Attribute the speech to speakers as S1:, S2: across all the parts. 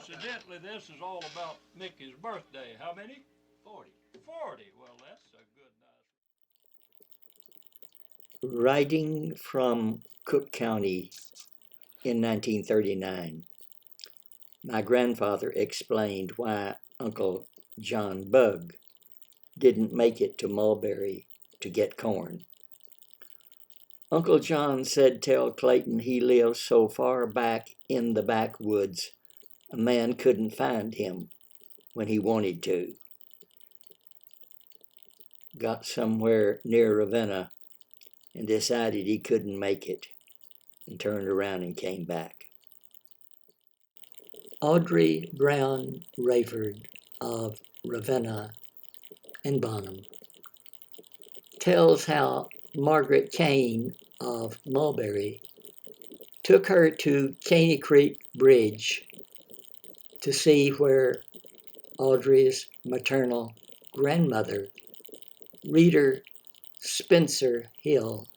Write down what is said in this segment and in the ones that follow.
S1: Incidentally, this is all about Mickey's birthday. How many?
S2: 40.
S1: 40. Well, that's a good, nice.
S3: Writing from Cook County in 1939, my grandfather explained why Uncle John Bug didn't make it to Mulberry to get corn. Uncle John said tell Clayton he lived so far back in the backwoods a man couldn't find him when he wanted to. Got somewhere near Ravenna and decided he couldn't make it and turned around and came back. Audrey Brown Rayford of Ravenna and Bonham tells how Margaret Kane of Mulberry took her to Caney Creek Bridge to see where Audrey's maternal grandmother, Reader Spencer Hill,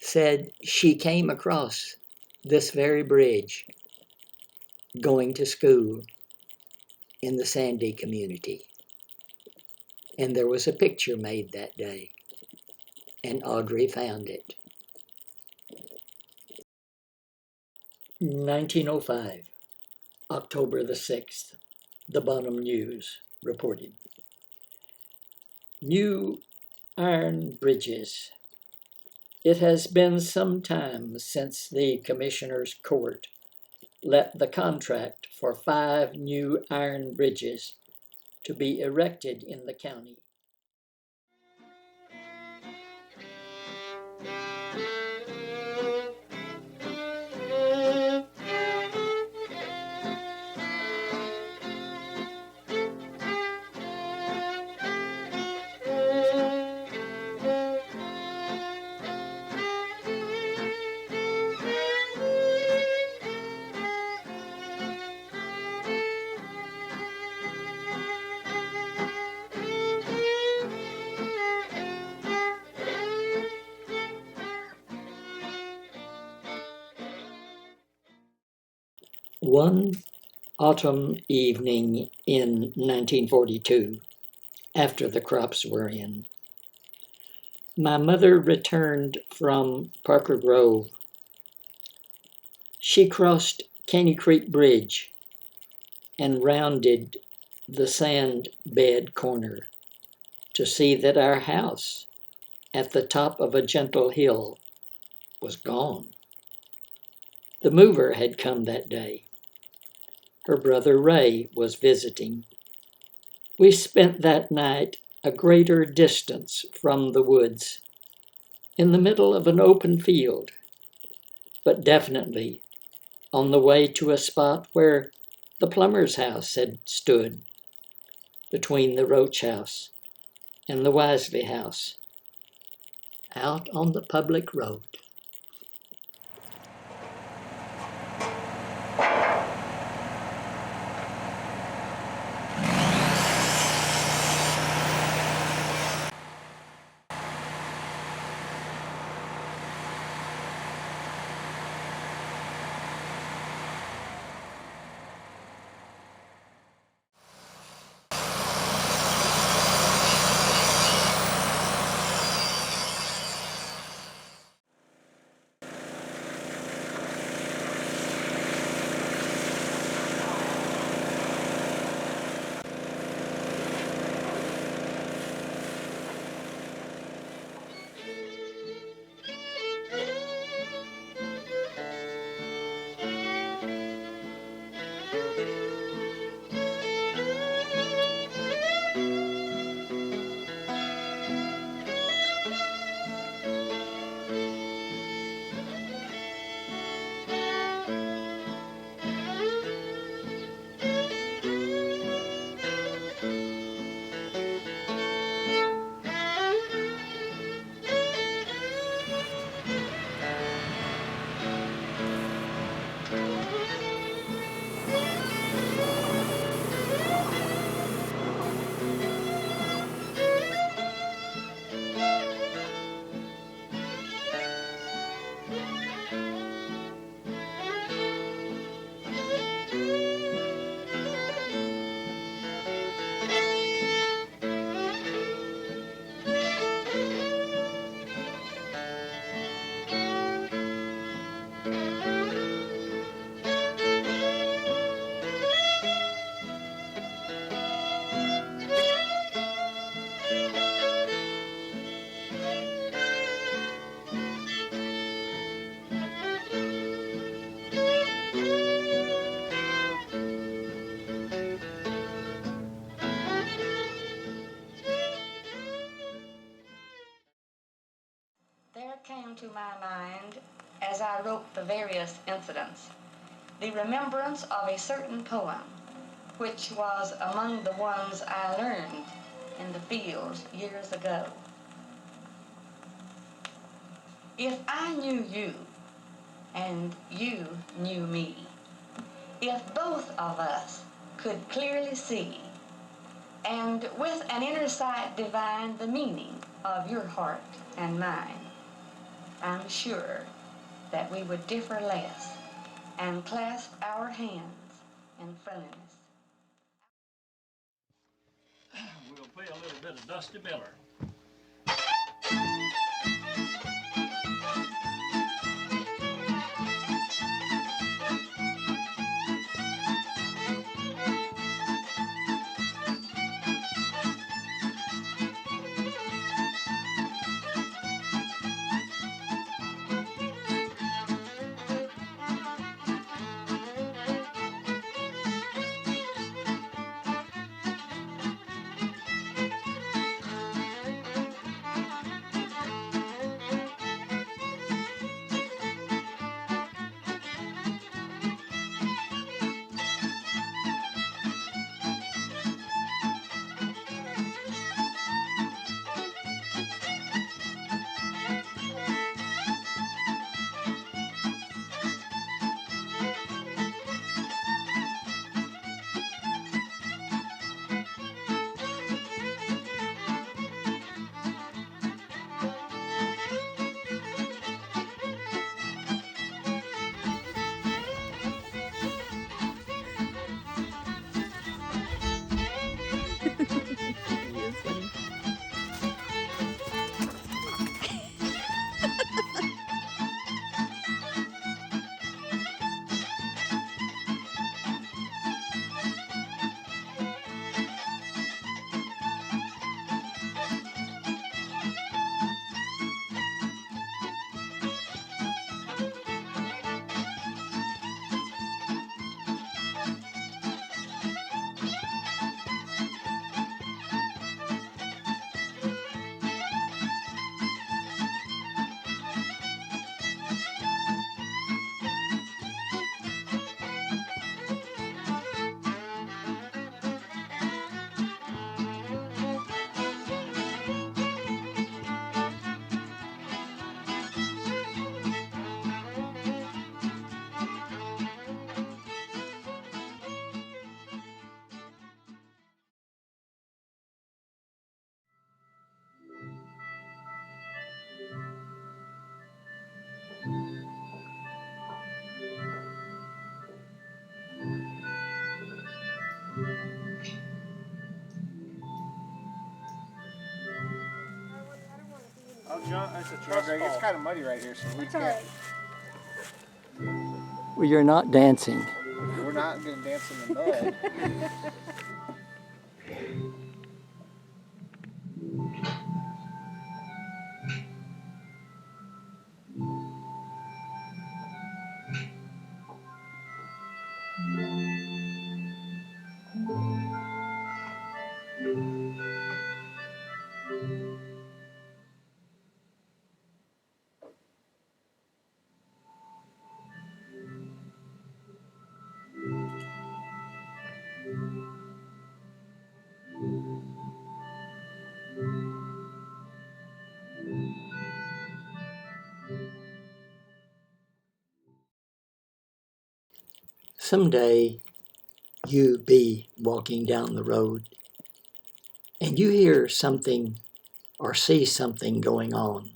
S3: said she came across this very bridge going to school in the Sandy community. And there was a picture made that day, and Audrey found it. 1905, October the 6th, the Bonham News reported. New iron bridges. It has been some time since the Commissioner's Court let the contract for 5 new iron bridges to be erected in the county. One autumn evening in 1942, after the crops were in, my mother returned from Parker Grove. She crossed Caney Creek Bridge and rounded the sand bed corner to see that our house at the top of a gentle hill was gone. The mover had come that day. Her brother Ray was visiting. We spent that night a greater distance from the woods, in the middle of an open field, but definitely on the way to a spot where the plumber's house had stood, between the Roach house and the Wisely house, out on the public road.
S2: to my mind as I wrote the various incidents the remembrance of a certain poem which was among the ones I learned in the fields years ago. If I knew you and you knew me, if both of us could clearly see and with an inner sight divine the meaning of your heart and mine, I'm sure that we would differ less and clasp our hands in friendliness.
S1: We'll play a little bit of Dusty Miller.
S4: John, it's a truss ball. It's kind of muddy right here, so we can't.
S3: Well, you're not dancing.
S4: We're not going to dance in the mud.
S3: Someday you be walking down the road and you hear something or see something going on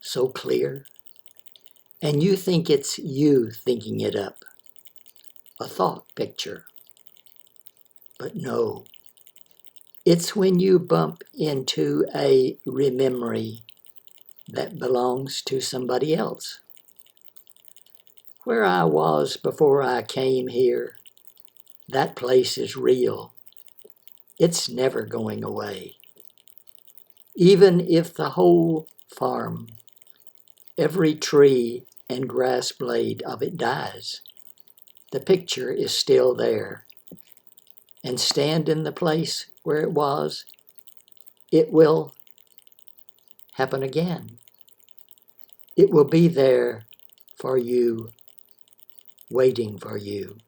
S3: so clear, and you think it's you thinking it up, a thought picture. But no, it's when you bump into a rememory that belongs to somebody else. Where I was before I came here, that place is real. It's never going away. Even if the whole farm, every tree and grass blade of it dies, the picture is still there. And stand in the place where it was, it will happen again. It will be there for you, waiting for you.